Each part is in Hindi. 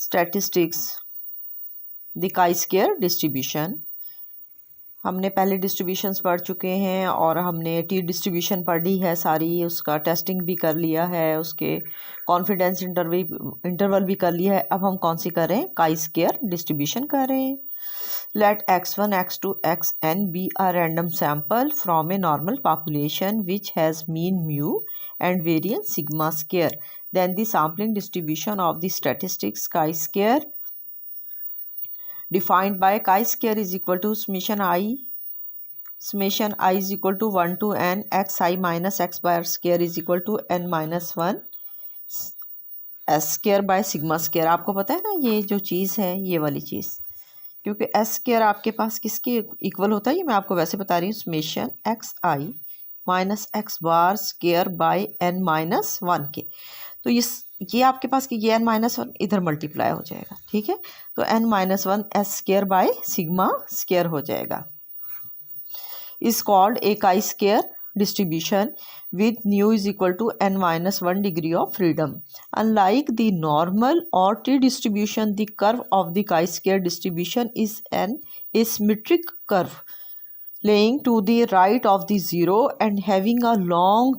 Statistics the chi square distribution. हमने पहले डिस्ट्रीब्यूशंस पढ़ चुके हैं और हमने टी डिस्ट्रीब्यूशन पढ़ी है सारी, उसका टेस्टिंग भी कर लिया है, उसके कॉन्फिडेंस इंटरवल भी कर लिया है। अब हम कौन सी कर रहे हैं? काई स्क्वायर डिस्ट्रीब्यूशन कर रहे हैं। Let x1 x2 xn be a random sample from a normal population which has mean mu and variance sigma square. Then the sampling distribution of the statistics chi-square defined by chi-square is equal to summation I is equal to 1 to n xi minus x bar square is equal to n minus 1 s square by sigma square। आपको पता है ना ये जो चीज़ है, ये वाली चीज़, क्योंकि एस स्क्वायर आपके पास किसके इक्वल होता है, ये मैं आपको वैसे बता रही हूँ, summation x i minus x bar square by n minus 1 के। तो ये आपके पास कि ये एन माइनस 1 इधर मल्टीप्लाई हो जाएगा, ठीक है। तो n minus 1 s square by sigma square हो जाएगा। Is called a chi square distribution with nu is equal to n minus 1 degree of freedom. Unlike the normal or t distribution, the curve of the chi-square distribution is an asymmetric curve laying to the right of the zero and having a long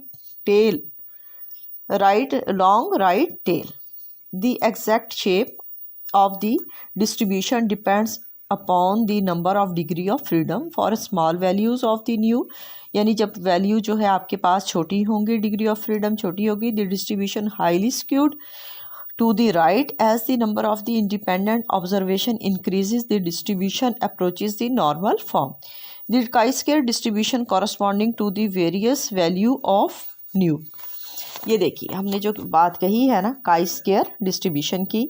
right tail. The exact shape of the distribution depends upon the number of degree of freedom for small values of the nu, यानी जब वैल्यू जो है आपके पास छोटी होंगी, डिग्री ऑफ फ्रीडम छोटी होगी, the distribution highly skewed to the right as the number of the independent observation increases, the distribution approaches the normal form. The chi square distribution corresponding to the various value of nu. ये देखिए हमने जो बात कही है ना काई स्क्वायर डिस्ट्रीब्यूशन की,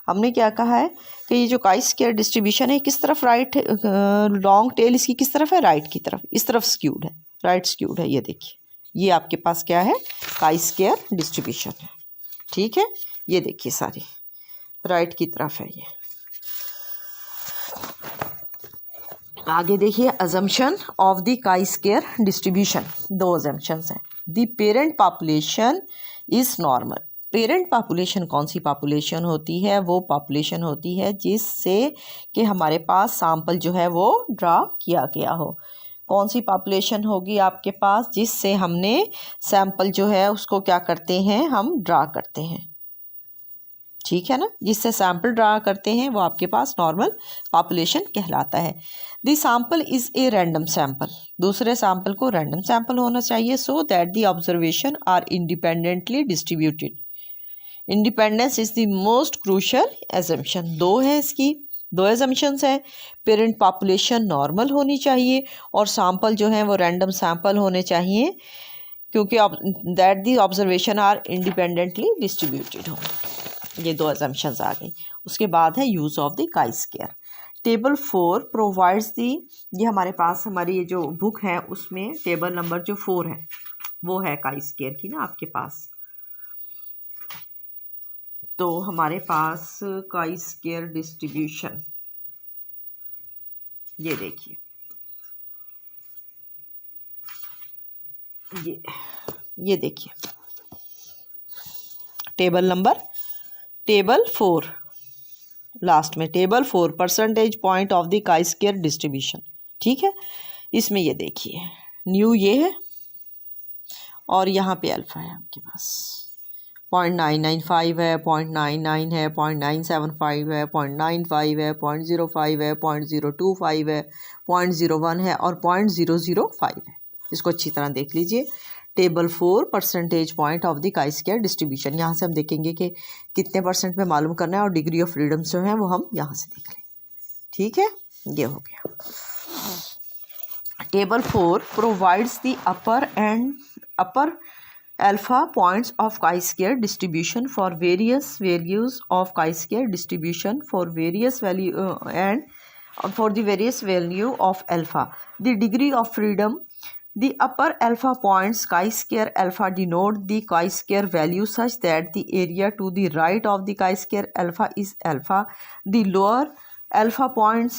हमने क्या कहा है कि ये जो काई स्क्वायर डिस्ट्रीब्यूशन है किस तरफ राइट, लॉन्ग टेल इसकी किस तरफ है? राइट की तरफ, इस तरफ स्क्यूड है, राइट स्क्यूड है। ये देखिए ये आपके पास क्या है? काई स्क्वायर डिस्ट्रीब्यूशन है, ठीक है। ये देखिए सारी राइट की तरफ है ये। आगे देखिए assumption of the chi square distribution. दो अजम्पशंस हैं। The parent population is normal. Parent population कौन सी पॉपुलेशन होती है? वो पॉपुलेशन होती है जिससे कि हमारे पास सैंपल जो है वो ड्रा किया गया हो। कौन सी पॉपुलेशन होगी आपके पास जिससे हमने सैंपल जो है उसको क्या करते हैं, हम ड्रा करते हैं, ठीक है ना। जिससे सैंपल ड्रा करते हैं वो आपके पास नॉर्मल पॉपुलेशन कहलाता है। The sample is a random sample. दूसरे सैंपल को रैंडम सैंपल होना चाहिए so that the observation are independently distributed. Independence is the most crucial assumption. दो है इसकी, दो एजम्पशंस हैं। पेरेंट पॉपुलेशन नॉर्मल होनी चाहिए और सैंपल जो है वो रैंडम सैंपल होने चाहिए, क्योंकि that the observation are independently distributed हो। ये दो एजम्पशंस आ गई। उसके बाद है use of the chi square. Table 4 provides the, ये हमारे पास हमारी ये जो बुक है उसमें टेबल नंबर जो 4 है वो है काई स्क्वायर की ना आपके पास। तो हमारे पास काई स्क्वायर डिस्ट्रीब्यूशन, ये देखिए ये देखिए टेबल 4 लास्ट में table 4 percentage point of the chi square distribution, ठीक है। इसमें ये देखिए न्यू ये है और यहाँ पे अल्फ़ा है आपके पास 0.995 है, 0.99 है, 0.975 है, 0.95 है, 0.05 है, 0.025 है, 0.01 है और 0.005 है। इसको अच्छी तरह देख लीजिए। Table 4 percentage point of the chi square distribution. यहाँ से हम देखेंगे कि कितने परसेंट में मालूम करना है और डिग्री ऑफ फ्रीडम जो है वो हम यहाँ से देख लें, ठीक है। ये हो गया। Table 4 provides the upper alpha points of chi-square distribution for various values of chi-square distribution for various value and for the various value of alpha. The degree of freedom, the upper alpha points chi-square alpha denote the chi-square value such that the area to the right of the chi-square alpha is alpha. The lower alpha points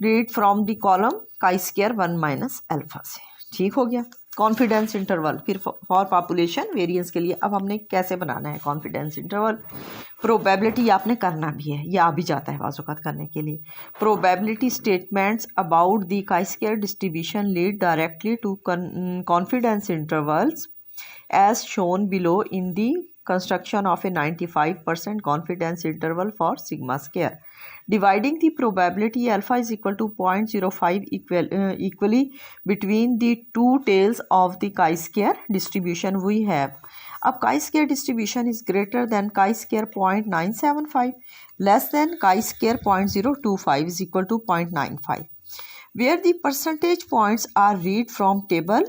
read from the column chi-square 1 minus alpha से, ठीक हो गया। कॉन्फिडेंस इंटरवल फिर फॉर पॉपुलेशन वेरिएंस के लिए अब हमने कैसे बनाना है कॉन्फिडेंस इंटरवल। प्रोबेबिलिटी आपने करना भी है, ये आ भी जाता है बाज़-औक़ात करने के लिए। Probability statements about the chi square distribution lead directly to confidence intervals as shown below in the construction of a 95% confidence interval for sigma square. Dividing the probability alpha is equal to 0.05 equally between the two tails of the chi-square distribution we have. अब chi-square distribution is greater than chi-square 0.975, less than chi-square 0.025 is equal to 0.95, where the percentage points are read from table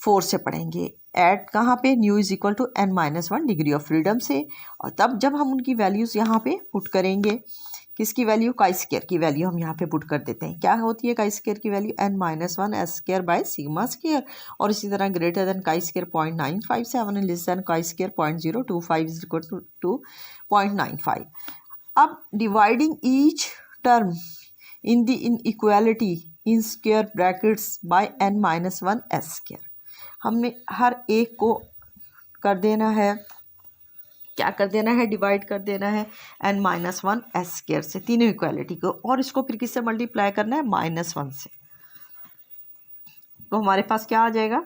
4 से पढ़ेंगे। एट कहाँ पे nu is equal to n-1 degree of freedom से, और तब जब हम उनकी वैल्यूज़ यहाँ पे पुट करेंगे, किसकी वैल्यू, काई स्क्वायर की वैल्यू हम यहाँ पे पुट कर देते हैं। क्या होती है काई स्क्वायर की value, n-1 S square by sigma square, और इसी तरह greater than chi square 0.957 and less than chi square 0.025 is equal to 0.95। अब dividing each term in the inequality in square brackets by n-1 S square, हमें हर एक को कर देना है, क्या कर देना है, डिवाइड कर देना है n-1 एस स्क्वायर से, तीनों इक्वालिटी को, और इसको फिर किससे मल्टीप्लाई करना है, -1 से। तो हमारे पास क्या आ जाएगा,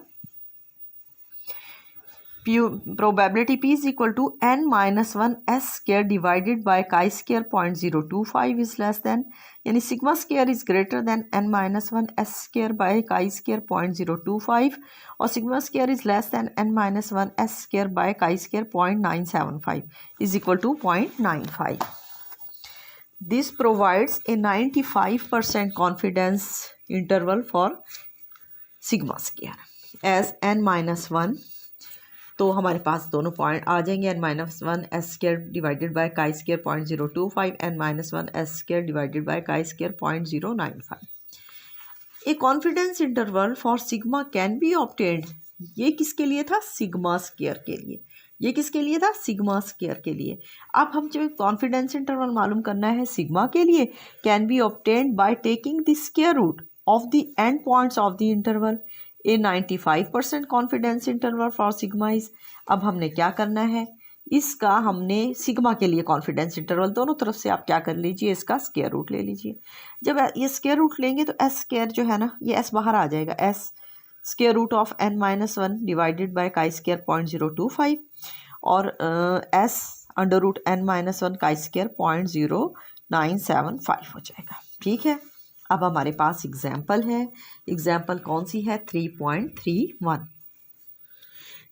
probability P is equal to n-1 S square divided by chi square 0.025 is less than, यानी sigma square is greater than n-1 S square by chi square 0.025, और sigma square is less than n-1 S square by chi square 0.975 is equal to 0.95। This provides a 95% confidence interval for sigma square as n-1, तो हमारे पास दोनों पॉइंट आ जाएंगे, n-1 S square divided by chi square 0.025, n-1 S square divided by chi square 0.095। A confidence interval for sigma can be obtained, ये किसके लिए था, सिग्मा स्क्वायर के लिए, ये किसके लिए था, सिग्मा स्क्वायर के लिए। अब हम जो कॉन्फिडेंस इंटरवल मालूम करना है सिग्मा के लिए, can be obtained by taking the square root of the end points of the interval. A 95% confidence interval for sigma is, अब हमने क्या करना है, इसका हमने सिग्मा के लिए कॉन्फिडेंस इंटरवल दोनों तरफ से आप क्या कर लीजिए, इसका स्क्वायर रूट ले लीजिए। जब ये स्क्वायर रूट लेंगे तो एस स्क्वायर जो है ना, ये एस बाहर आ जाएगा, s square root of n-1 divided by chi square 0.025, और S under root n-1 chi square 0.0975 हो जाएगा। ठीक है, अब हमारे पास एग्जाम्पल है, एग्जाम्पल कौन सी है, 3.31।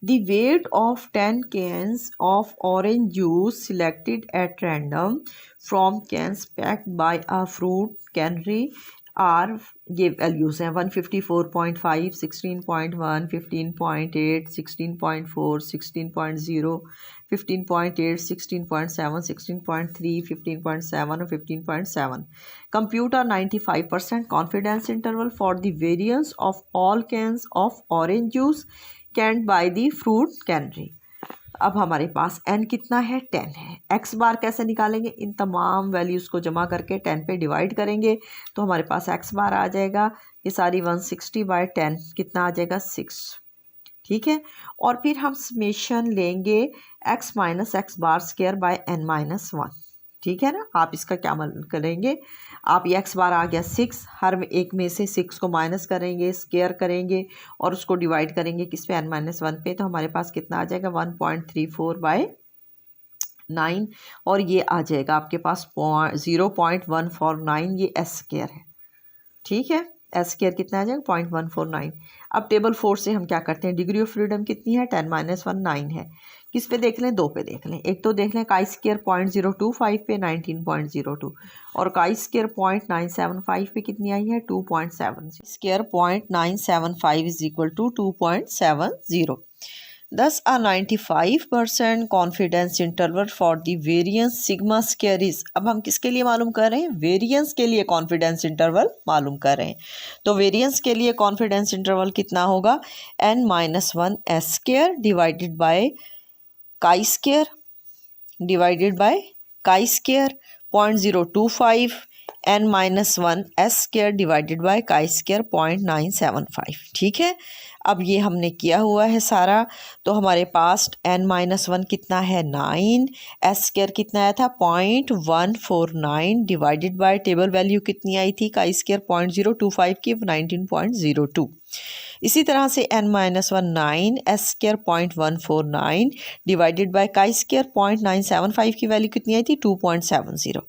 The weight of 10 cans of orange juice selected at random from cans packed by a fruit cannery are, ये वैल्यूज़ हैं 154.5, 16.1, 15.8, 16.4, 16.0, 15.8, 16.7, 16.3, 15.7 और 15.7। Compute a 95% confidence interval for the variance of all cans of orange juice canned by the fruit cannery। अब हमारे पास n कितना है, 10 है। x बार कैसे निकालेंगे, इन तमाम वैल्यूज़ को जमा करके 10 पे डिवाइड करेंगे तो हमारे पास x बार आ जाएगा, ये सारी 160/10 कितना आ जाएगा, 6। ठीक है, और फिर हम समेशन लेंगे x minus x bar square by n-1। ठीक है ना, आप इसका क्या करेंगे, आप ये x बार आ गया 6, हर एक में से 6 को माइनस करेंगे, स्क्वायर करेंगे और उसको डिवाइड करेंगे किस पे, n-1 पे, तो हमारे पास कितना आ जाएगा 1.34/9, और ये आ जाएगा आपके पास 0.149, ये एस स्क्वायर है। ठीक है, एस स्क्वायर कितना आ जाएगा 0.149। अब टेबल 4 से हम क्या करते हैं, डिग्री ऑफ फ्रीडम कितनी है, 10-1 9 है। किस पे देख लें, 2 पे देख लें। एक तो देख लें काई स्क्वायर 0.025 पे 19.02, और काई स्क्वायर 0.975 पे कितनी आई है, 2.70। Square 0.975 is equal to 2.70। Thus, a 95% confidence interval for the variance sigma square is, अब हम किसके लिए मालूम कर रहे हैं, वेरियंस के लिए कॉन्फिडेंस इंटरवल मालूम कर रहे हैं। तो वेरियंस के लिए कॉन्फिडेंस इंटरवल कितना होगा, n-1 S square divided by chi square divided by chi square 0.025 n-1 s square divided by chi square 0.975। ठीक है, अब ये हमने किया हुआ है सारा। तो हमारे पास n-1 कितना है 9, s स्क्वायर कितना आया था 0.149 डिवाइडेड बाय टेबल वैल्यू कितनी आई थी काई स्क्वायर 0.025 की 19.02। इसी तरह से n-1 9, s square 0.149 divided by chi square 0.975 की वैल्यू कितनी आई थी 2.70।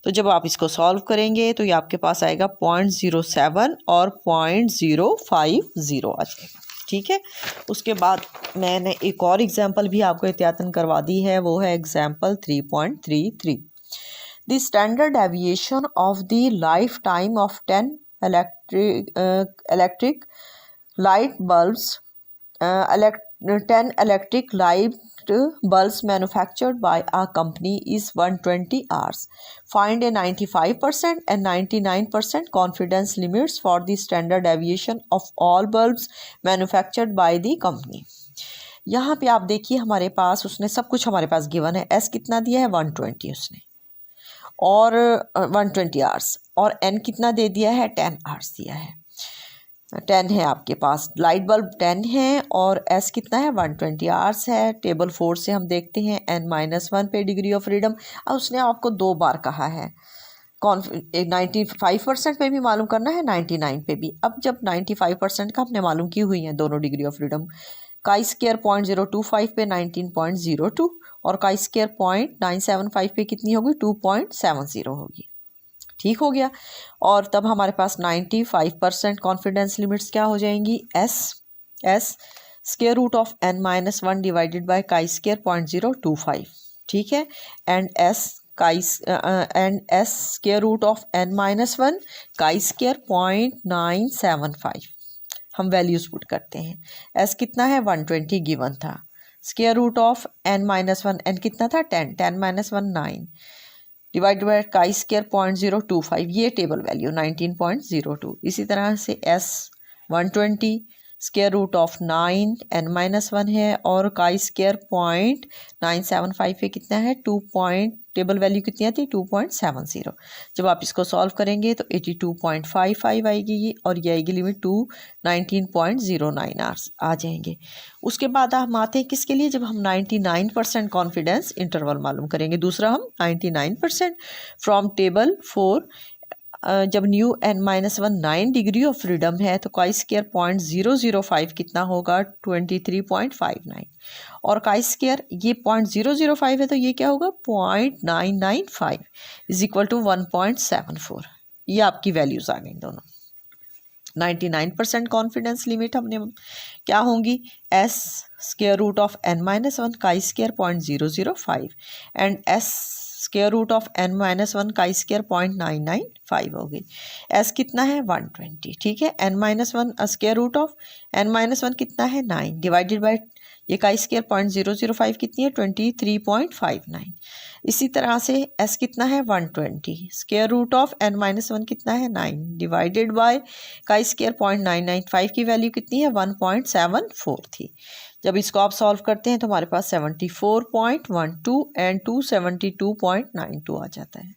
तो जब आप इसको सॉल्व करेंगे तो ये आपके पास आएगा 0.07 और 0.050 आ जाएगा। ठीक है, उसके बाद मैंने एक और एग्जाम्पल भी आपको एहतियातन करवा दी है, वो है example 3.33। The standard deviation of the life time of 10 electric light bulbs 10 electric light bulbs manufactured by a company is 120 hours. Find a 95% and 99% confidence limits for the standard deviation of all bulbs manufactured by the company. यहाँ पे आप देखिए हमारे पास उसने सब कुछ हमारे पास गिवन है। एस कितना दिया है 120 उसने, और 120 आवर्स, और एन कितना दे दिया है 10 आवर्स दिया है। 10 है आपके पास, लाइट बल्ब 10 है और एस कितना है 120 आवर्स है। टेबल 4 से हम देखते हैं n-1 पे डिग्री ऑफ फ्रीडम। अब उसने आपको 2 बार कहा है, 95% पे भी मालूम करना है, 99 पे भी। अब जब 95% का हमने मालूम की हुई है दोनों डिग्री ऑफ फ्रीडम, काई स्क्वायर 0.025 पे 19.02 और काई स्क्वायर 0.975 पे कितनी होगी 2.70 होगी। ठीक हो गया, और तब हमारे पास 95% कॉन्फिडेंस लिमिट्स क्या हो जाएंगी, s square root of n-1 divided by chi square 0.025। ठीक है, and s square root of n-1 chi square 0.975। हम वैल्यूज पुट करते हैं। एस कितना है 120 गिवन था, square root of n-1 N कितना था 10, 10-1 9 डिवाइड बाय काई स्क्वायर 0.025, ये टेबल वैल्यू 19.02। इसी तरह से S 120 square root of 9 n-1 है और काई स्क्वायर 0.975 पे कितना है 2 टेबल वैल्यू कितनी आती है 2.70। जब आप इसको सॉल्व करेंगे तो 82.55 आएगी ये, और ये आएगी लिमिट 19.09 आवर्स आ जाएंगे। उसके बाद हम आते हैं किसके लिए, जब हम 99% कॉन्फिडेंस इंटरवल मालूम करेंगे। दूसरा हम 99% फ्रॉम टेबल 4, जब new n-1 9 degree of freedom है तो काई स्क्वायर 0.005 कितना होगा 23.59, और काई स्क्वायर ये 0.005 है तो ये क्या होगा 0.995 इज इक्वल टू 1.74। ये आपकी वैल्यूज आ गई दोनों। 99% कॉन्फिडेंस लिमिट हमने क्या होंगी, S square root of n-1 chi square 0.005 and s square root of n-1 chi square 0.995 होगी। एस कितना है 120। ठीक है, n-1 square root of n-1 कितना है 9 डिवाइडेड बाय ये काई स्क्वायर 0.005 कितनी है 23.59। इसी तरह से एस कितना है 120 स्क्वायर रूट ऑफ n-1 कितना है 9 डिवाइडेड बाय काई स्क्वायर 0.995 की वैल्यू कितनी है 1.74 थी। जब इसको आप सॉल्व करते हैं तो हमारे पास 74.12 एंड 272.92 आ जाता है।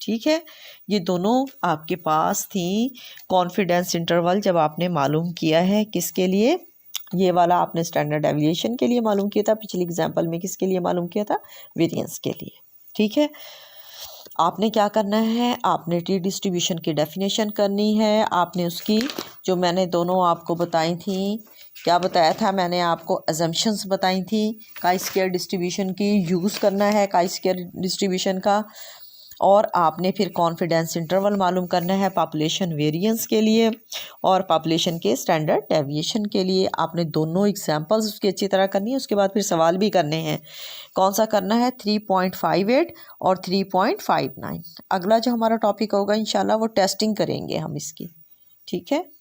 ठीक है, ये दोनों आपके पास थी कॉन्फिडेंस इंटरवल जब आपने मालूम किया है किसके लिए, ये वाला आपने स्टैंडर्ड डेविएशन के लिए मालूम किया था, पिछले एग्जाम्पल में किसके लिए मालूम किया था, वेरिएंस के लिए। ठीक है, आपने क्या करना है, आपने टी डिस्ट्रीब्यूशन की डेफिनेशन करनी है। आपने उसकी जो मैंने दोनों आपको बताई थी, क्या बताया था मैंने आपको, अजम्पशंस बताई थी काई स्क्वायर डिस्ट्रीब्यूशन की, यूज़ करना है काई स्क्वायर डिस्ट्रीब्यूशन का, और आपने फिर कॉन्फिडेंस इंटरवल मालूम करना है पॉपुलेशन वेरिएंस के लिए और पॉपुलेशन के स्टैंडर्ड डेविएशन के लिए। आपने दोनों एग्जांपल्स उसकी अच्छी तरह करनी है। उसके बाद फिर सवाल भी करने हैं। कौन सा करना है, 3.58 और 3.59। अगला जो हमारा टॉपिक होगा इंशाल्लाह वो टेस्टिंग करेंगे हम इसकी। ठीक है।